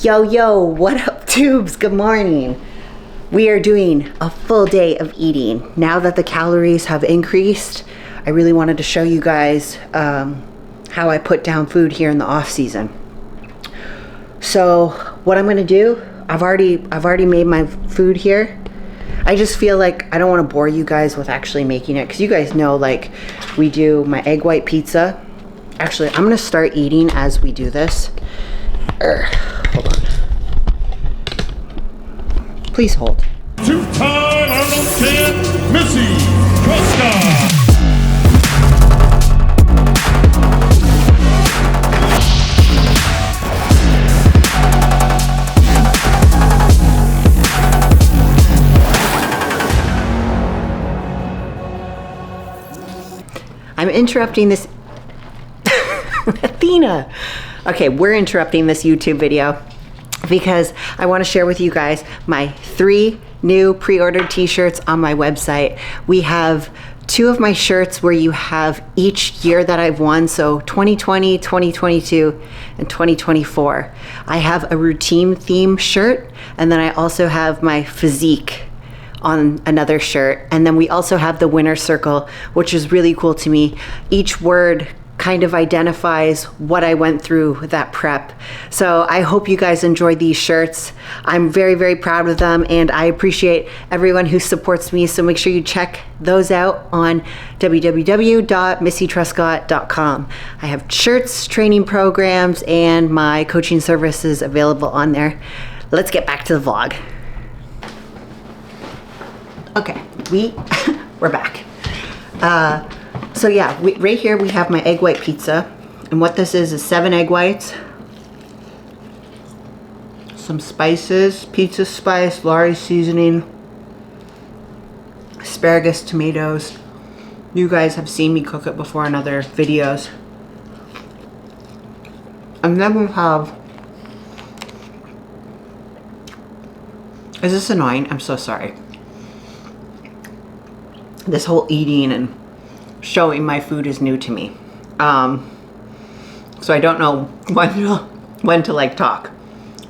Yo, yo, what up, tubes? Good morning. We are doing a full day of eating. Now that the calories have increased, I really wanted to show you guys how I put down food here in the off season. So what I'm gonna do, I've already made my food here. I just feel like I don't want to bore you guys with actually making it, because you guys know, like, we do my egg white pizza. Actually, I'm gonna start eating as we do this. Hold on. Please hold. Two-time Arnold champ, Missy, Truscott. I'm interrupting this. Athena. Okay, we're interrupting this YouTube video because I want to share with you guys my 3 new pre-ordered t-shirts on my website. We have 2 of my shirts where you have each year that I've won, so 2020, 2022, and 2024. I have a routine theme shirt, and then I also have my physique on another shirt, and then we also have the winner circle, which is really cool to me. Each word kind of identifies what I went through with that prep. So I hope you guys enjoyed these shirts. I'm very, very proud of them, and I appreciate everyone who supports me. So make sure you check those out on www.missytruscott.com. I have shirts, training programs, and my coaching services available on there. Let's get back to the vlog. Okay, we're back. So yeah, right here we have my egg white pizza, and what this is 7 egg whites, some spices, pizza spice, Lari seasoning, asparagus, tomatoes. You guys have seen me cook it before in other videos. And then we have, is this annoying? I'm so sorry. This whole eating and showing my food is new to me. So I don't know when to like talk.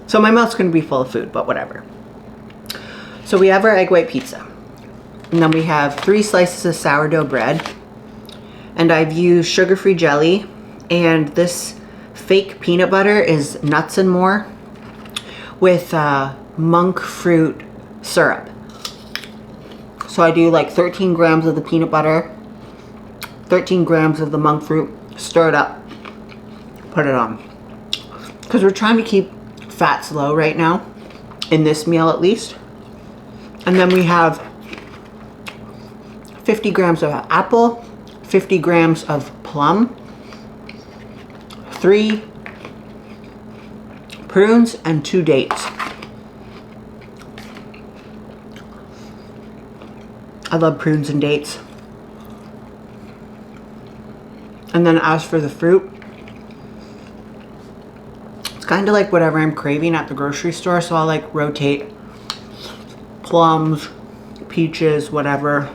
So my mouth's gonna be full of food, but whatever. So we have our egg white pizza. And then we have 3 slices of sourdough bread. And I've used sugar-free jelly. And this fake peanut butter is nuts and more with monk fruit syrup. So I do like 13 grams of the peanut butter, 13 grams of the monk fruit, stir it up, put it on. Because we're trying to keep fats low right now, in this meal at least. And then we have 50 grams of apple, 50 grams of plum, 3 prunes, and 2 dates. I love prunes and dates. And then as for the fruit, it's kind of like whatever I'm craving at the grocery store. So I'll like rotate plums, peaches, whatever,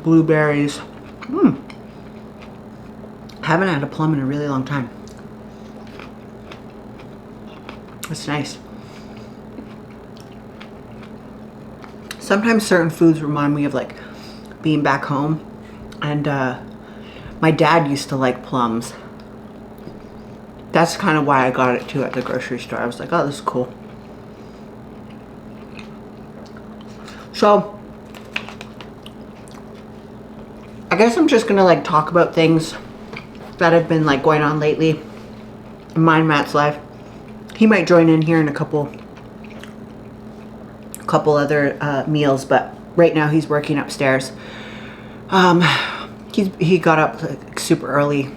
blueberries. I haven't had a plum in a really long time. It's nice. Sometimes certain foods remind me of like being back home, and my dad used to like plums. That's kind of why I got it too at the grocery store. I was like, oh, this is cool. So I guess I'm just gonna like talk about things that have been like going on lately in mine and Matt's life. He might join in here in a couple other meals, but right now he's working upstairs. He got up like super early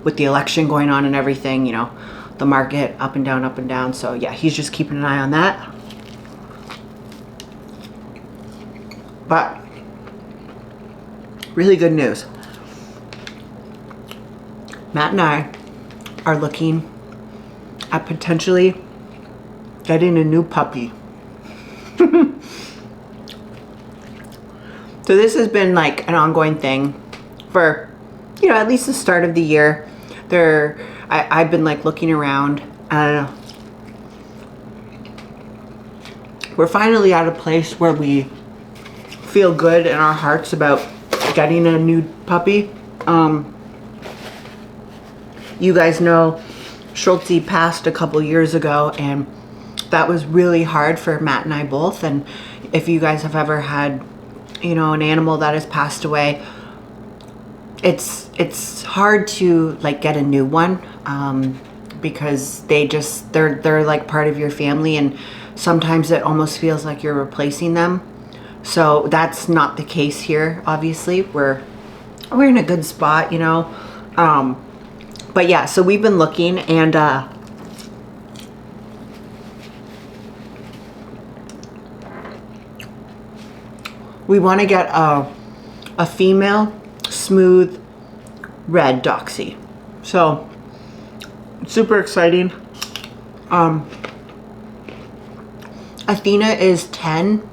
with the election going on and everything, you know, the market up and down. So yeah, he's just keeping an eye on that. But really good news. Matt and I are looking at potentially getting a new puppy. So this has been like an ongoing thing for, you know, at least the start of the year. I've been like looking around And we're finally at a place where we feel good in our hearts about getting a new puppy. You guys know Schultzie passed a couple years ago, and that was really hard for Matt and I both. And if you guys have ever had, you know, an animal that has passed away, it's hard to like get a new one, because they're like part of your family, and sometimes it almost feels like you're replacing them. So that's not the case here. Obviously, we're in a good spot, you know. But yeah, so we've been looking, and we want to get a female smooth red Doxy. So super exciting. Athena is 10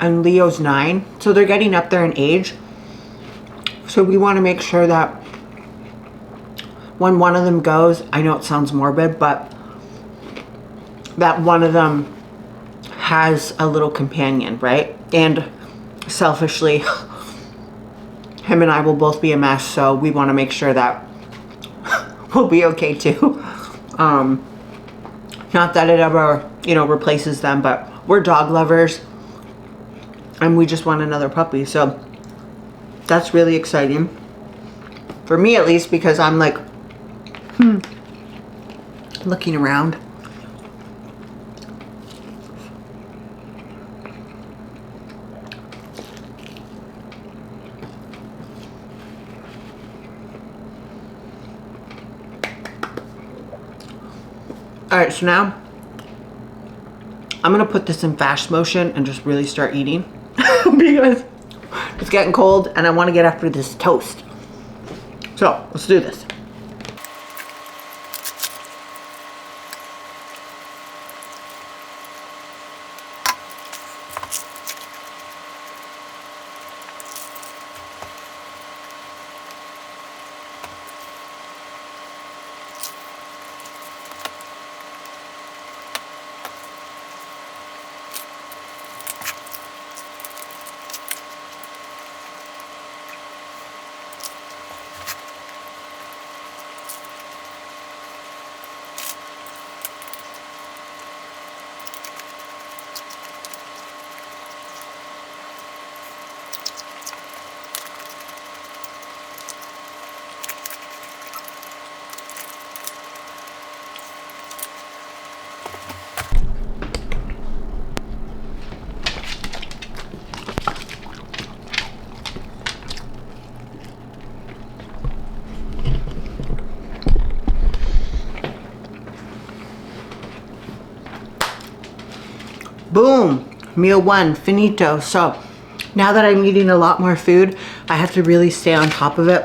and Leo's 9, so they're getting up there in age. So we want to make sure that when one of them goes, I know it sounds morbid, but that one of them has a little companion, right? And selfishly, him and I will both be a mess, so we want to make sure that we'll be okay too. Not that it ever, you know, replaces them, but we're dog lovers and we just want another puppy. So that's really exciting for me, at least, because I'm like looking around. All right, so now I'm gonna put this in fast motion and just really start eating because it's getting cold and I want to get after this toast. So let's do this. Boom, meal one, finito. So now that I'm eating a lot more food, I have to really stay on top of it.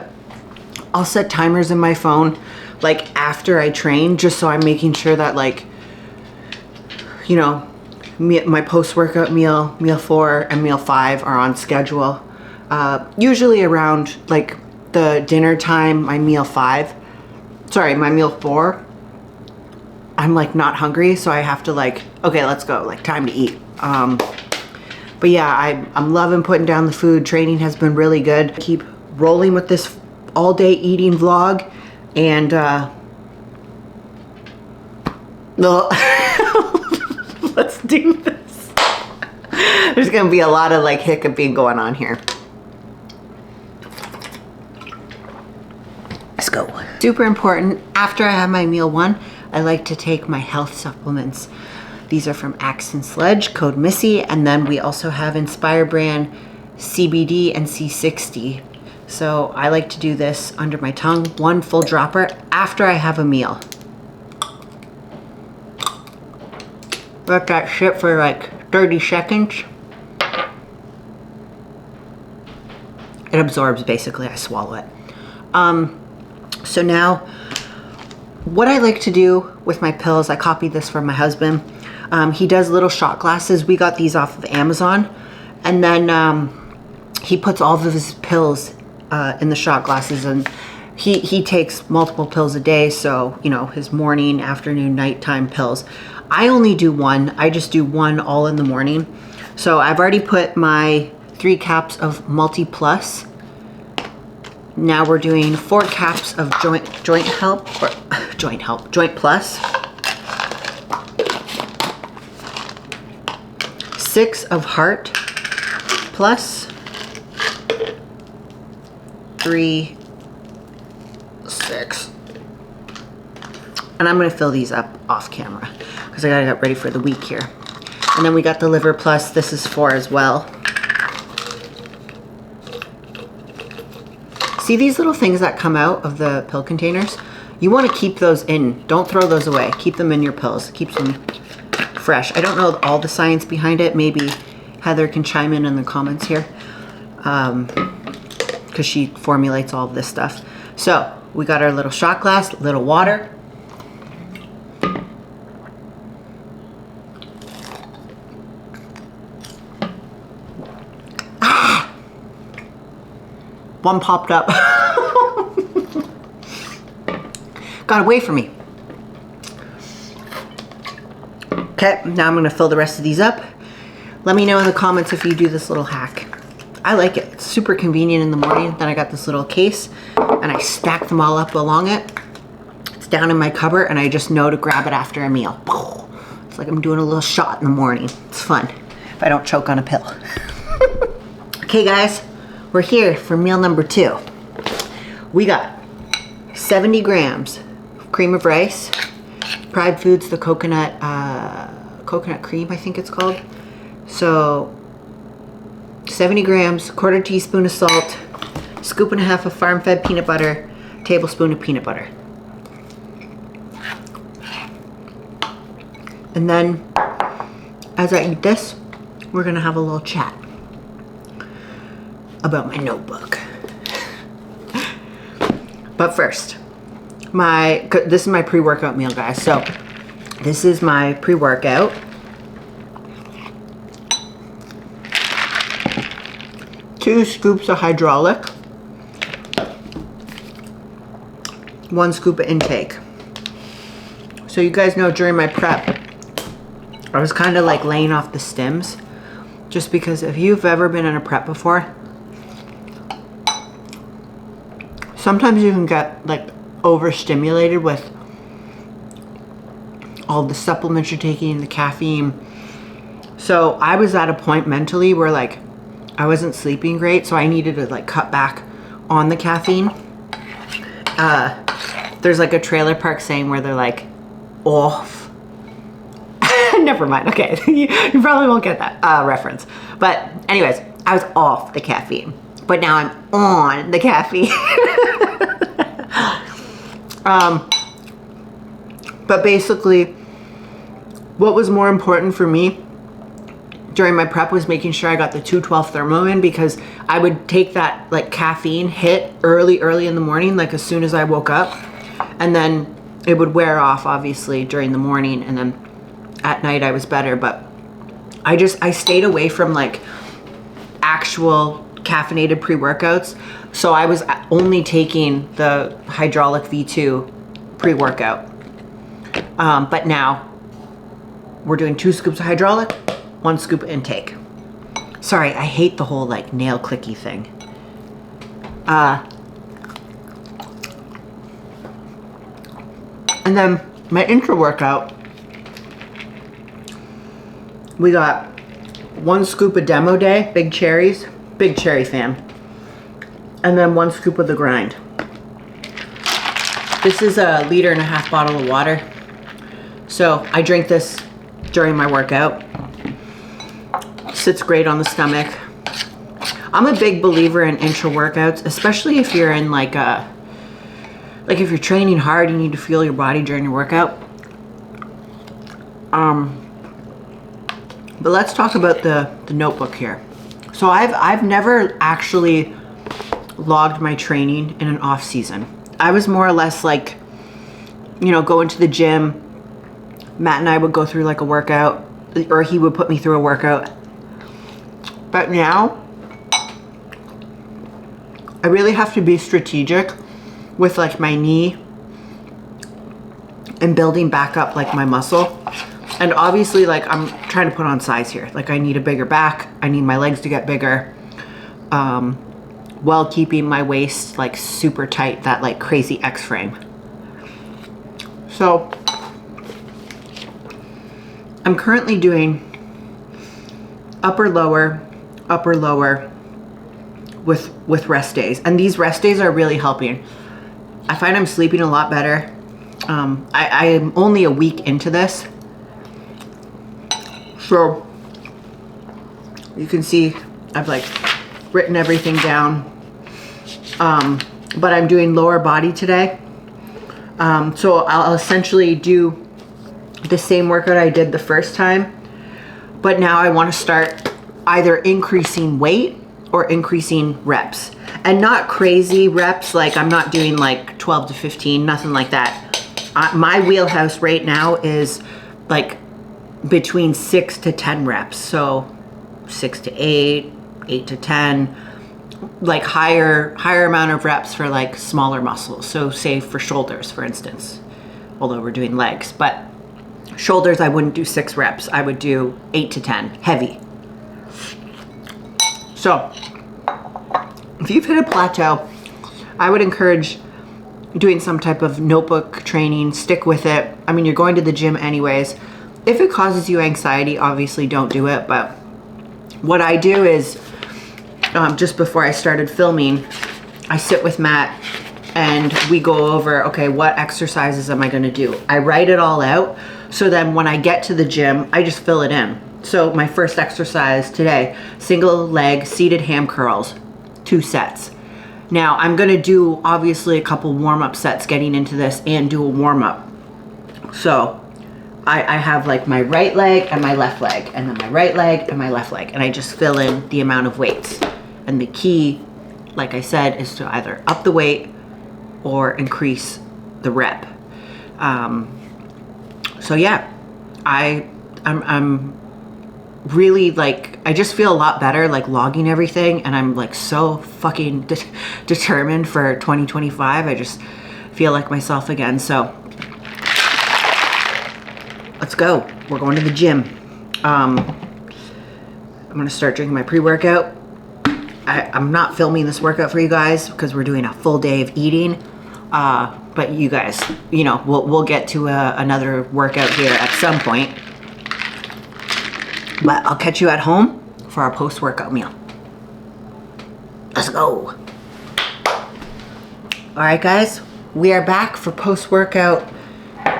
I'll set timers in my phone like after I train, just so I'm making sure that, like, you know, my post-workout meal, meal 4 and meal 5 are on schedule. Usually around like the dinner time, my meal 4, I'm like not hungry, so I have to like, okay, let's go, like time to eat. But yeah, I'm loving putting down the food. Training has been really good. Keep rolling with this all day eating vlog, and let's do this. There's gonna be a lot of like hiccuping going on here. Let's go. Super important, after I have my meal 1, I like to take my health supplements. These are from Axe and Sledge, code Missy, and then we also have Inspire brand CBD and C60. So I like to do this under my tongue, 1 full dropper after I have a meal. Let that sit for like 30 seconds. It absorbs, basically, I swallow it. So now, what I like to do with my pills, I copied this from my husband. He does little shot glasses. We got these off of Amazon. And then he puts all of his pills in the shot glasses. And he takes multiple pills a day, so you know, his morning, afternoon, nighttime pills. I only do one. I just do one all in the morning. So I've already put my 3 caps of Multi Plus. Now we're doing 4 caps of Joint Plus. 6 of Heart Plus. 3, 6. And I'm gonna fill these up off camera because I gotta get ready for the week here. And then we got the Liver Plus. This is 4 as well. See these little things that come out of the pill containers? You want to keep those in. Don't throw those away. Keep them in your pills. Keeps them fresh. I don't know all the science behind it. Maybe Heather can chime in the comments here. Because she formulates all of this stuff. So we got our little shot glass, little water. One popped up. Got away from me. Okay, now I'm gonna fill the rest of these up. Let me know in the comments if you do this little hack. I like it. It's super convenient in the morning. Then I got this little case and I stack them all up along it. It's down in my cupboard and I just know to grab it after a meal. It's like I'm doing a little shot in the morning. It's fun if I don't choke on a pill. Okay guys, we're here for meal number 2. We got 70 grams of cream of rice, Pridefoods, the coconut cream, I think it's called. So 70 grams, 1/4 teaspoon of salt, scoop and a half of farm-fed peanut butter, tablespoon of peanut butter. And then as I eat this, we're gonna have a little chat about my notebook. But first, this is my pre-workout meal, guys. So this is my pre-workout. Two scoops of hydraulic, 1 scoop of intake. So you guys know during my prep, I was kind of like laying off the stims, just because if you've ever been in a prep before, sometimes you can get like overstimulated with all the supplements you're taking, the caffeine. So I was at a point mentally where like I wasn't sleeping great, so I needed to like cut back on the caffeine. There's like a trailer park saying where they're like off. Never mind. Okay, you probably won't get that reference. But anyways, I was off the caffeine, but now I'm on the caffeine. But basically, what was more important for me during my prep was making sure I got the 212 thermo in, because I would take that like caffeine hit early in the morning, like as soon as I woke up, and then it would wear off obviously during the morning, and then at night I was better. But I stayed away from like actual caffeinated pre-workouts, so I was only taking the hydraulic V2 pre-workout. But now we're doing 2 scoops of hydraulic, 1 scoop of intake. Sorry, I hate the whole like nail clicky thing. And then my intra workout, we got 1 scoop of Demo Day, big cherries, big cherry fan, and then 1 scoop of the grind. This is a 1.5 liter bottle of water. So I drink this during my workout. Sits great on the stomach. I'm a big believer in intra workouts, especially if you're in like if you're training hard, you need to feel your body during your workout. But let's talk about the notebook here. So I've never actually logged my training in an off season. I was more or less like, you know, going to the gym. Matt and I would go through like a workout, or he would put me through a workout. But now I really have to be strategic with like my knee and building back up like my muscle. And obviously like I'm trying to put on size here. Like I need a bigger back. I need my legs to get bigger. While keeping my waist like super tight, that like crazy X frame. So I'm currently doing upper lower with rest days, and these rest days are really helping. I find I'm sleeping a lot better. I am only a week into this, so you can see I've like written everything down, but I'm doing lower body today. So I'll essentially do the same workout I did the first time, but now I want to start either increasing weight or increasing reps, and not crazy reps. Like I'm not doing like 12 to 15, nothing like that. My wheelhouse right now is like between 6 to 10 reps. So 6 to 8, 8 to 10, like higher amount of reps for like smaller muscles. So say for shoulders, for instance, although we're doing legs, but shoulders, I wouldn't do 6 reps. I would do 8 to 10, heavy. So if you've hit a plateau, I would encourage doing some type of notebook training. Stick with it. I mean, you're going to the gym anyways. If it causes you anxiety, obviously don't do it. But what I do is, just before I started filming, I sit with Matt and we go over, okay, what exercises am I going to do? I write it all out. So then when I get to the gym, I just fill it in. So my first exercise today, single leg seated ham curls, 2 sets. Now I'm gonna do obviously a couple warm-up sets getting into this and do a warm-up. So I have like my right leg and my left leg, and then my right leg and my left leg, and I just fill in the amount of weights. And the key, like I said, is to either up the weight or increase the rep. So yeah, I'm really like, I just feel a lot better like logging everything, and I'm like so fucking determined for 2025. I just feel like myself again. So let's go. We're going to the gym. I'm gonna start drinking my pre-workout. I'm not filming this workout for you guys because we're doing a full day of eating. But you guys, you know, we'll get to another workout here at some point. But I'll catch you at home for our post-workout meal. Let's go. All right, guys, we are back for post-workout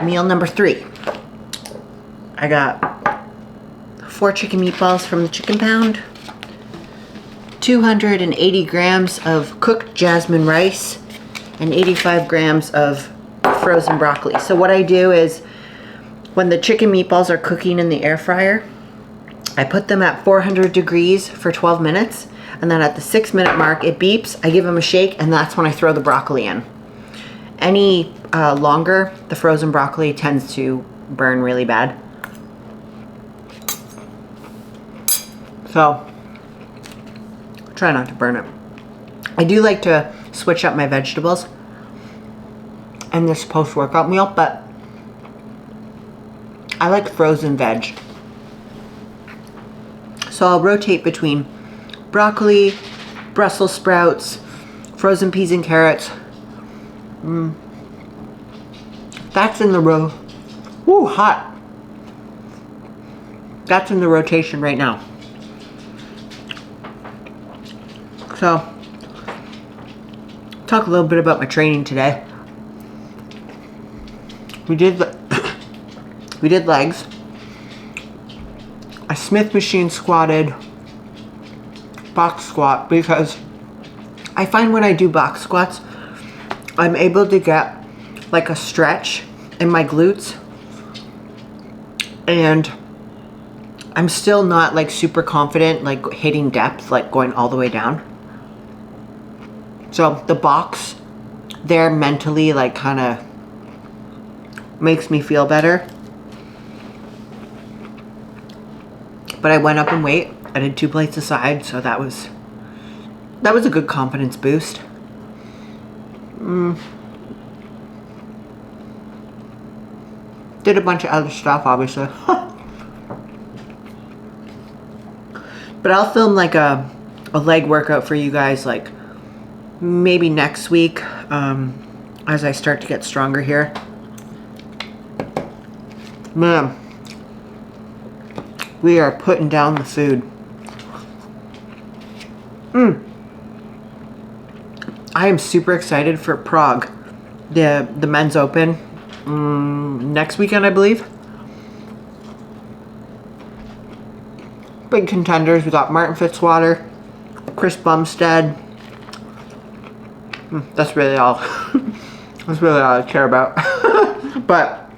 meal number 3. I got 4 chicken meatballs from the Chicken Pound, 280 grams of cooked jasmine rice, and 85 grams of frozen broccoli. So what I do is, when the chicken meatballs are cooking in the air fryer, I put them at 400 degrees for 12 minutes, and then at the 6-minute mark, it beeps, I give them a shake, and that's when I throw the broccoli in. Any longer, the frozen broccoli tends to burn really bad. So, try not to burn it. I do like to switch up my vegetables in this post-workout meal, but I like frozen veg. So I'll rotate between broccoli, Brussels sprouts, frozen peas and carrots. That's in the Woo, hot. That's in the rotation right now. So, talk a little bit about my training today. We did legs. I Smith machine squatted, box squat, because I find when I do box squats, I'm able to get like a stretch in my glutes, and I'm still not like super confident like hitting depth, like going all the way down. So the box there mentally like kind of makes me feel better. But I went up in weight. I did 2 plates a side, so that was a good confidence boost. Did a bunch of other stuff, obviously. But I'll film like a leg workout for you guys, like maybe next week, as I start to get stronger here. Man, we are putting down the food. I am super excited for Prague, the men's open, next weekend, I believe. Big contenders. We got Martin Fitzwater, Chris Bumstead. That's really all. That's really all I care about. But,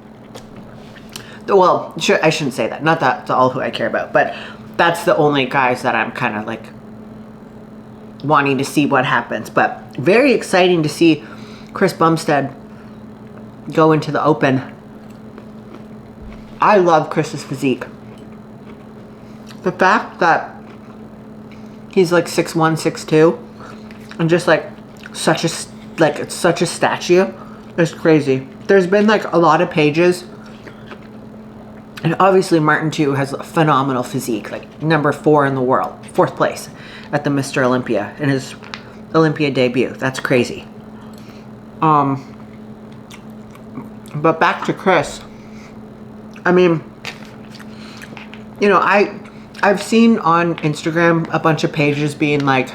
well, I shouldn't say that. Not that's all who I care about, but that's the only guys that I'm kind of like wanting to see what happens. But very exciting to see Chris Bumstead go into the open. I love Chris's physique. The fact that he's like 6'1", 6'2", and just like such a statue is crazy. There's been like a lot of pages, and obviously Martin too has a phenomenal physique, like number 4 in the world, 4th place at the Mr. Olympia in his Olympia debut. That's crazy. But back to Chris. I mean, you know, I've seen on Instagram a bunch of pages being like,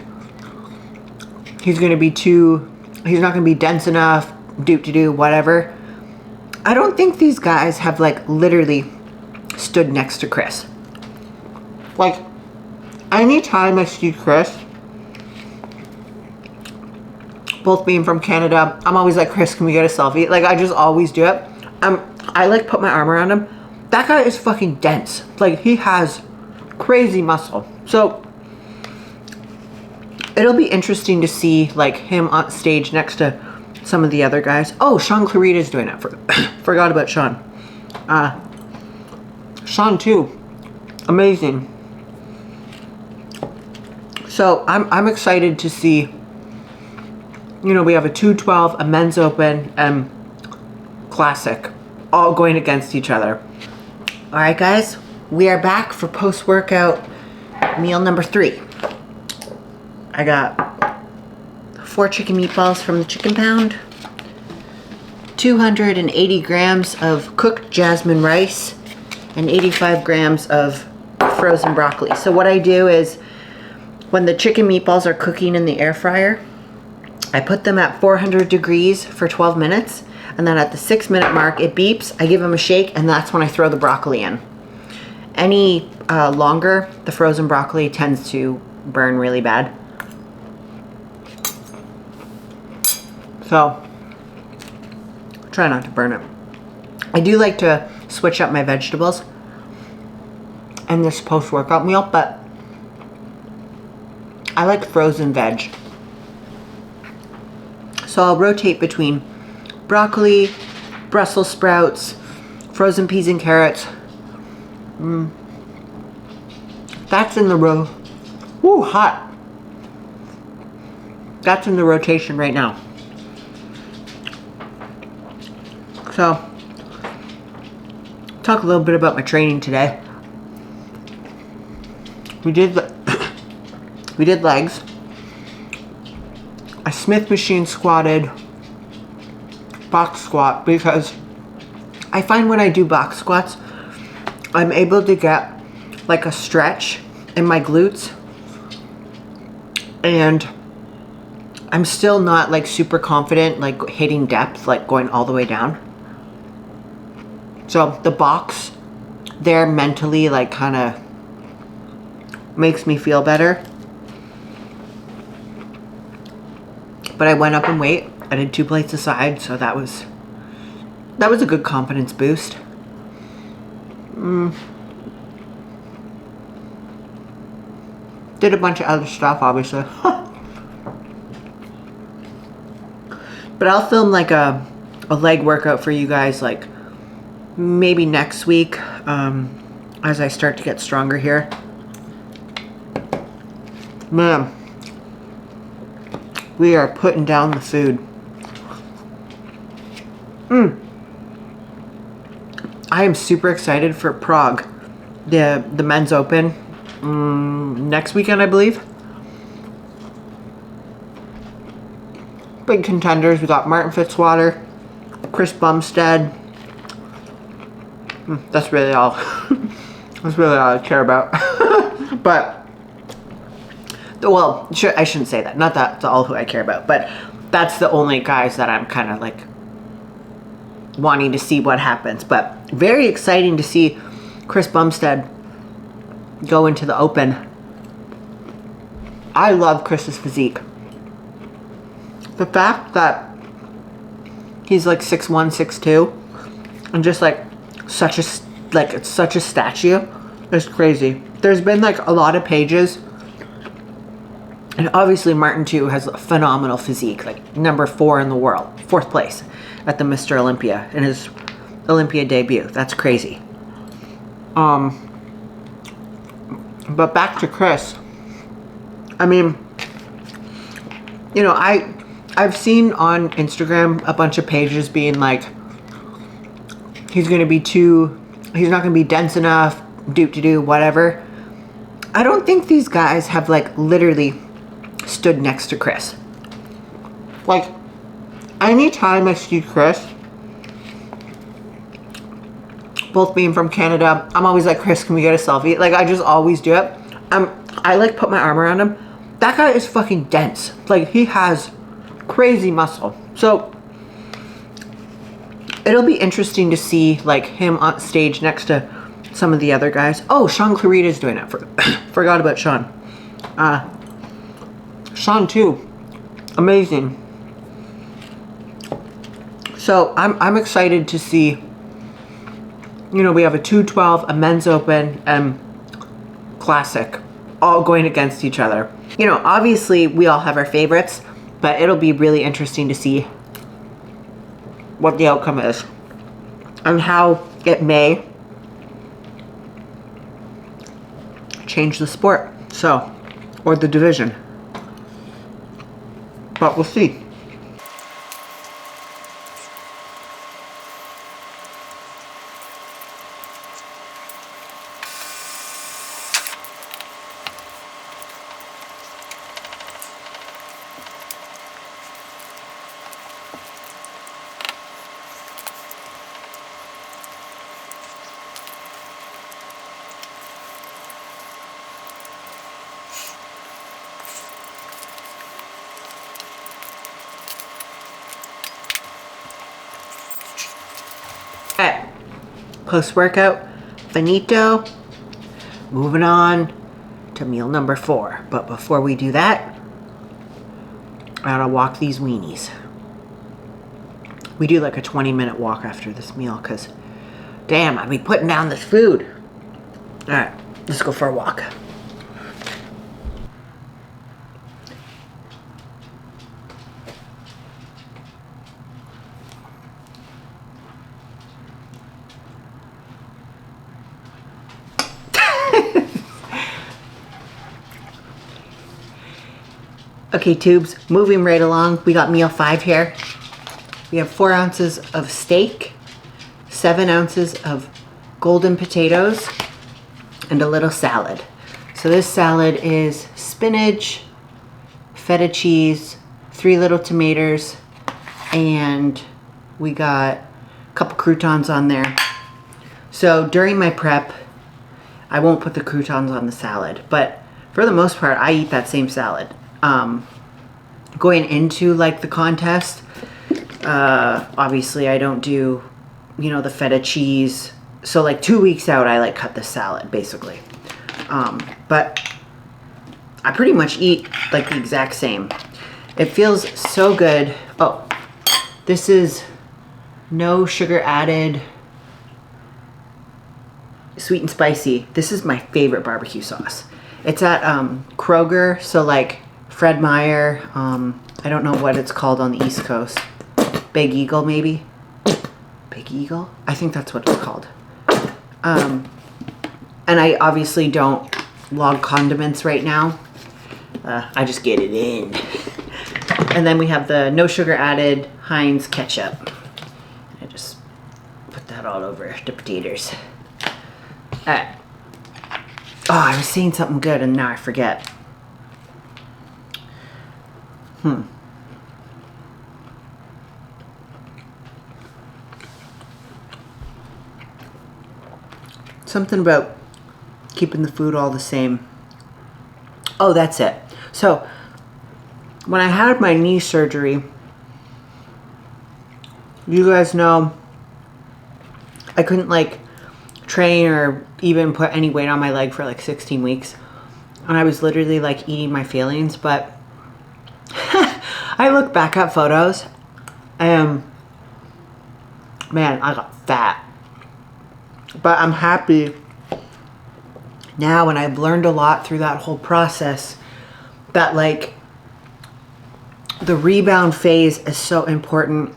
he's not gonna be dense enough, whatever. I don't think these guys have like literally stood next to Chris. Like, anytime I see Chris, both being from Canada, I'm always like, Chris, can we get a selfie? Like, I just always do it. I like put my arm around him. That guy is fucking dense. Like, he has crazy muscle. So it'll be interesting to see like him on stage next to some of the other guys. Oh, Sean Clarita's doing it. Forgot about Sean. Sean too. Amazing. So I'm excited to see, you know, we have a 212, a men's open, and classic, all going against each other. All right, guys, we are back for post-workout meal number 3. I got 4 chicken meatballs from the Chicken Pound, 280 grams of cooked jasmine rice, and 85 grams of frozen broccoli. So what I do is, when the chicken meatballs are cooking in the air fryer, I put them at 400 degrees for 12 minutes, and then at the 6-minute mark, it beeps, I give them a shake, and that's when I throw the broccoli in. Any longer, the frozen broccoli tends to burn really bad. So, try not to burn it. I do like to switch up my vegetables in this post-workout meal, but I like frozen veg. So I'll rotate between broccoli, Brussels sprouts, frozen peas and carrots. That's in the Woo, hot. That's in the rotation right now. So, talk a little bit about my training today. We did legs. I Smith machine squatted, box squat, because I find when I do box squats, I'm able to get like a stretch in my glutes, and I'm still not like super confident like hitting depth, like going all the way down. So the box there mentally like kind of makes me feel better. But I went up in weight. I did 2 plates aside, so that was a good confidence boost. Did a bunch of other stuff, obviously. But I'll film like a leg workout for you guys, like maybe next week, as I start to get stronger here. Man, we are putting down the food. I am super excited for Prague, the men's open next weekend, I believe. Big contenders. We got Martin Fitzwater, Chris Bumstead. That's really all. That's really all I care about. But, well, I shouldn't say that. Not that's all who I care about, but that's the only guys that I'm kind of like wanting to see what happens. But very exciting to see Chris Bumstead go into the open. I love Chris's physique. The fact that he's like 6'1", 6'2", and just like such a statue is crazy. There's been like a lot of pages, and obviously Martin too has a phenomenal physique, like number 4 in the world, 4th place at the Mr. Olympia in his Olympia debut. That's crazy. But back to Chris. I mean, you know, I've seen on Instagram a bunch of pages being like, he's not going to be dense enough, whatever. I don't think these guys have like literally stood next to Chris. Like, anytime I see Chris, both being from Canada, I'm always like, Chris, can we get a selfie? Like, I just always do it. I like put my arm around him. That guy is fucking dense. Like, he has crazy muscle. So it'll be interesting to see like him on stage next to some of the other guys. Oh, Sean Clarita's doing it. Forgot about Sean. Sean too. Amazing. So I'm excited to see. You know, we have a 212, a men's open, and classic, all going against each other. You know, obviously we all have our favorites, but it'll be really interesting to see what the outcome is and how it may change the sport, so, or the division. But we'll see. Okay, post-workout, finito. Moving on to meal number 4. But before we do that, I gotta walk these weenies. We do like a 20-minute walk after this meal because, damn, I be putting down this food. All right, let's go for a walk. Okay, tubes, moving right along. We got meal 5 here. We have 4 ounces of steak, 7 ounces of golden potatoes, and a little salad. So this salad is spinach, feta cheese, 3 little tomatoes, and we got a couple croutons on there. So during my prep, I won't put the croutons on the salad, but for the most part, I eat that same salad. Going into like the contest, obviously I don't do, you know, the feta cheese. So like 2 weeks out, I like cut the salad basically. But I pretty much eat like the exact same. It feels so good. Oh, this is no sugar added, sweet and spicy. This is my favorite barbecue sauce. It's at Kroger, so like Fred Meyer, I don't know what it's called on the East Coast. Big Eagle, maybe? Big Eagle? I think that's what it's called. And I obviously don't log condiments right now. I just get it in. And then we have the no sugar added Heinz ketchup. I just put that all over the potatoes. Alright. Oh, I was saying something good and now I forget. Something about keeping the food all the same. Oh, that's it. So, when I had my knee surgery, you guys know I couldn't like train or even put any weight on my leg for like 16 weeks. And I was literally like eating my feelings, but I look back at photos and man, I got fat. But I'm happy now, and I've learned a lot through that whole process, that like the rebound phase is so important,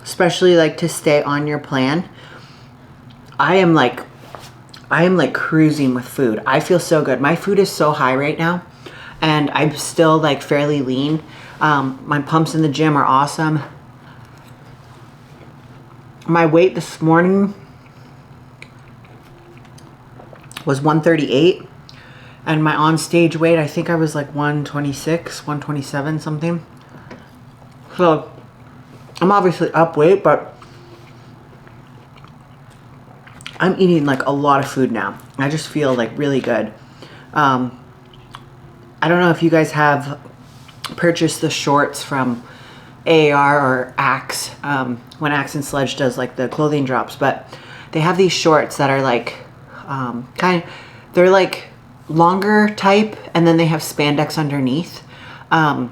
especially like to stay on your plan. I am like cruising with food. I feel so good. My food is so high right now and I'm still like fairly lean. My pumps in the gym are awesome. My weight this morning was 138 and my on stage weight, I think I was like 126, 127 something. So I'm obviously up weight, but I'm eating like a lot of food now. I just feel like really good. I don't know if you guys have purchased the shorts from AAR or Axe, when Axe and Sledge does like the clothing drops, but they have these shorts that are like they're like longer type, and then they have spandex underneath, and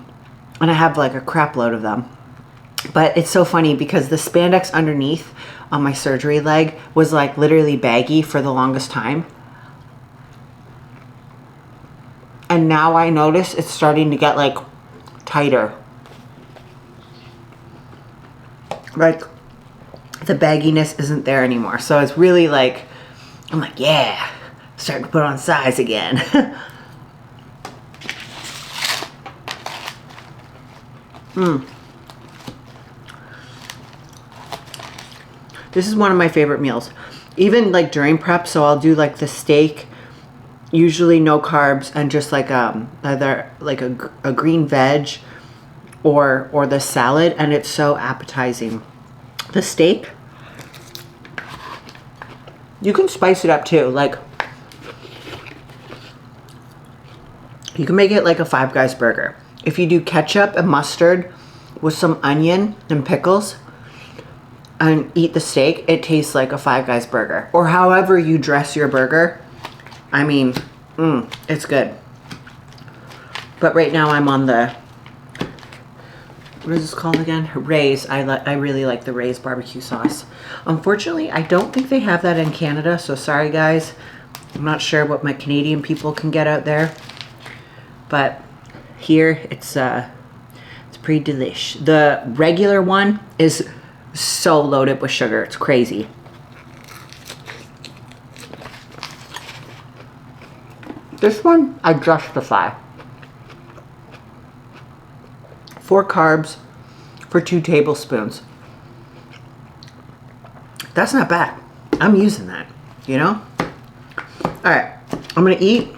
I have like a crap load of them. But it's so funny because the spandex underneath on my surgery leg was like literally baggy for the longest time, and now I notice it's starting to get like tighter, like the bagginess isn't there anymore. So it's really like, I'm like, yeah, starting to put on size again. This is one of my favorite meals, even like during prep. So I'll do like the steak, usually no carbs, and just like either like a green veg or the salad, and it's so appetizing. The steak, you can spice it up too. Like you can make it like a Five Guys burger. If you do ketchup and mustard with some onion and pickles and eat the steak, it tastes like a Five Guys burger. Or however you dress your burger. I mean, it's good. But right now I'm on the, what is this called again? Ray's. I really like the Ray's barbecue sauce. Unfortunately, I don't think they have that in Canada, so sorry guys. I'm not sure what my Canadian people can get out there. But here it's pretty delish. The regular one is so loaded with sugar, it's crazy. This one I justify. 4 carbs for 2 tablespoons. That's not bad. I'm using that, you know? Alright, I'm gonna eat.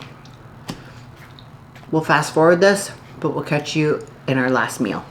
We'll fast forward this, but we'll catch you in our last meal.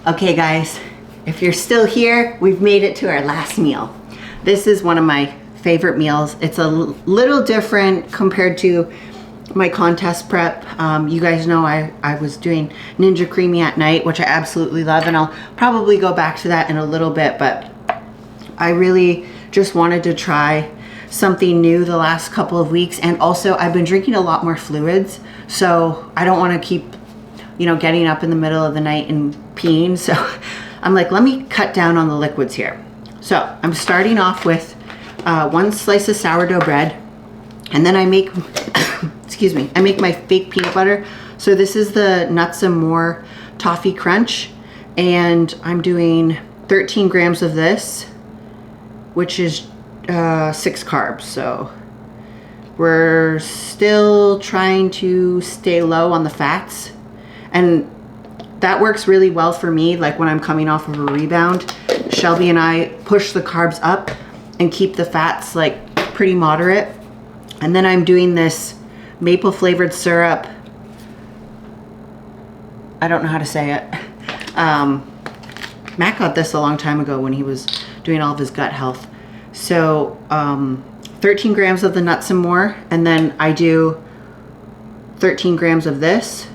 Okay guys, if you're still here, we've made it to our last meal. This is one of my favorite meals. It's a little different compared to my contest prep. You guys know I was doing Ninja Creamy at night, which I absolutely love, and I'll probably go back to that in a little bit, but I really just wanted to try something new the last couple of weeks. And also I've been drinking a lot more fluids, so I don't want to keep, you know, getting up in the middle of the night and peeing. So I'm like, let me cut down on the liquids here. So I'm starting off with 1 slice of sourdough bread, and then I make excuse me, I make my fake peanut butter. So this is the Nuts and More Toffee Crunch, and I'm doing 13 grams of this, which is 6 carbs. So we're still trying to stay low on the fats, and that works really well for me. Like when I'm coming off of a rebound, Shelby and I push the carbs up and keep the fats like pretty moderate. And then I'm doing this maple flavored syrup. I don't know how to say it. Matt got this a long time ago when he was doing all of his gut health. So 13 grams of the Nuts and More, and then I do 13 grams of this.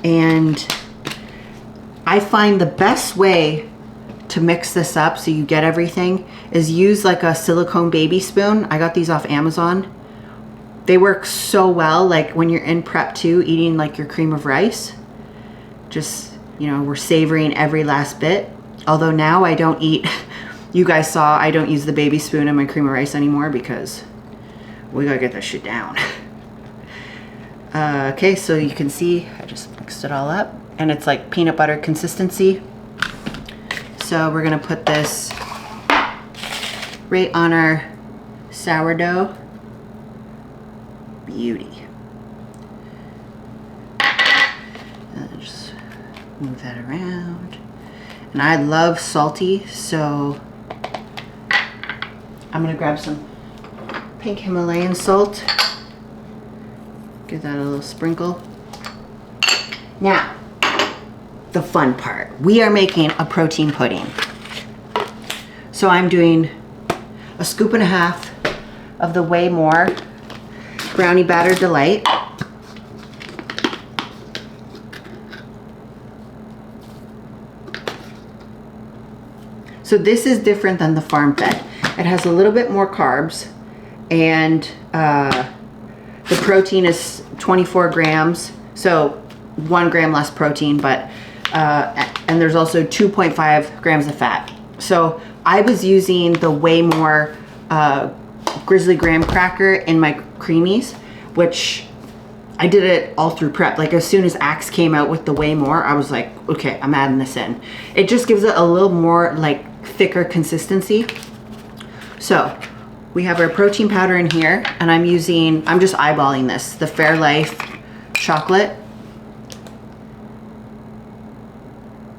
And I find the best way to mix this up so you get everything is use like a silicone baby spoon. I got these off Amazon. They work so well, like when you're in prep too, eating like your cream of rice. Just, you know, we're savoring every last bit. Although now I don't eat, you guys saw, I don't use the baby spoon in my cream of rice anymore because we gotta get that shit down. Okay, so you can see I just mixed it all up, and it's like peanut butter consistency. So we're gonna put this right on our sourdough. Beauty. And just move that around. And I love salty, so I'm gonna grab some pink Himalayan salt. Give that a little sprinkle. Now, the fun part. We are making a protein pudding. So I'm doing a scoop and a half of the Way More Brownie Batter Delight. So this is different than the farm fed. It has a little bit more carbs, and the protein is 24 grams, so 1 gram less protein, but and there's also 2.5 grams of fat. So I was using the Way More Grizzly Graham cracker in my creamies, which I did it all through prep. Like as soon as Axe came out with the Way More, I was like, okay, I'm adding this in. It just gives it a little more like thicker consistency. So we have our protein powder in here, and I'm just eyeballing this, the Fairlife chocolate.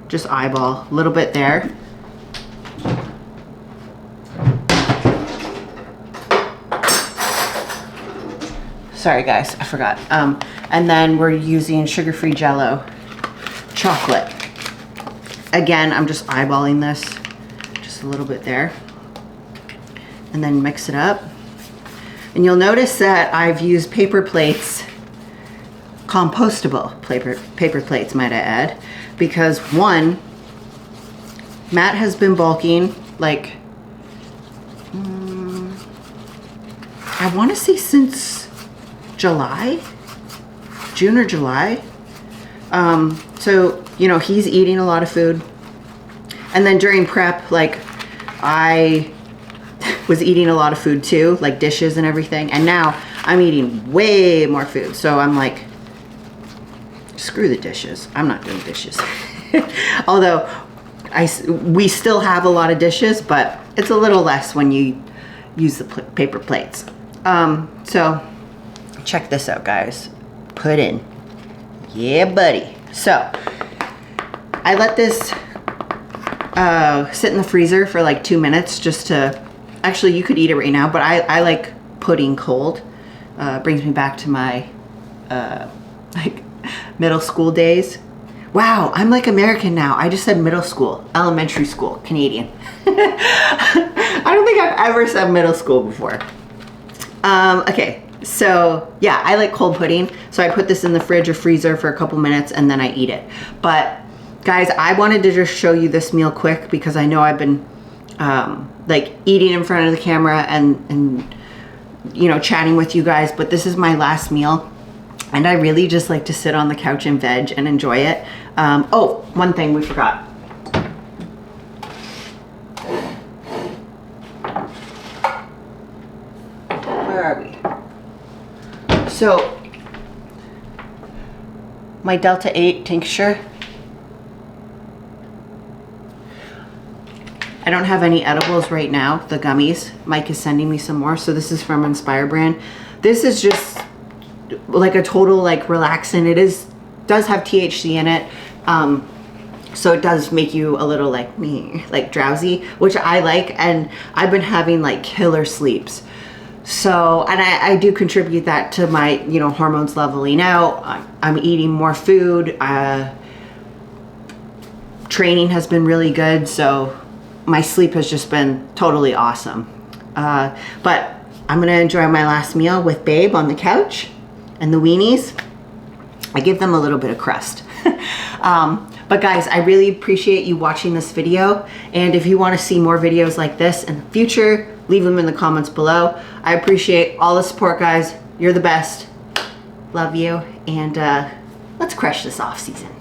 Just eyeball, a little bit there. Sorry guys, I forgot. And then we're using sugar-free Jell-O chocolate. Again, I'm just eyeballing this, just a little bit there. And then mix it up. And you'll notice that I've used paper plates, compostable paper plates, might I add, because one, Matt has been bulking like, I want to say since July, June or July. So, you know, he's eating a lot of food. And then during prep, like I was eating a lot of food too, like dishes and everything. And now I'm eating way more food. So I'm like, screw the dishes. I'm not doing dishes. Although we still have a lot of dishes, but it's a little less when you use the paper plates. So check this out, guys. Pudding. Yeah, buddy. So I let this sit in the freezer for like 2 minutes just to, actually you could eat it right now, but I like pudding cold. Brings me back to my like middle school days Wow, I'm like American now. I just said middle school, elementary school, Canadian. I don't think I've ever said middle school before. Okay, so yeah, I like cold pudding. So I put this in the fridge or freezer for a couple minutes and then I eat it. But guys, I wanted to just show you this meal quick because I know I've been like eating in front of the camera and you know, chatting with you guys, but this is my last meal. And I really just like to sit on the couch and veg and enjoy it. Oh, one thing we forgot. Where are we? So, my Delta 8 tincture. I don't have any edibles right now, the gummies. Mike is sending me some more. So this is from Inspire brand. This is just like a total like relaxant. It does have THC in it. So it does make you a little like me, like drowsy, which I like. And I've been having like killer sleeps. So, and I do contribute that to my, you know, hormones leveling out. I'm eating more food. Training has been really good. So my sleep has just been totally awesome. But I'm gonna enjoy my last meal with Babe on the couch and the weenies. I give them a little bit of crust. But guys, I really appreciate you watching this video. And if you wanna see more videos like this in the future, leave them in the comments below. I appreciate all the support, guys. You're the best. Love you. And let's crush this off season.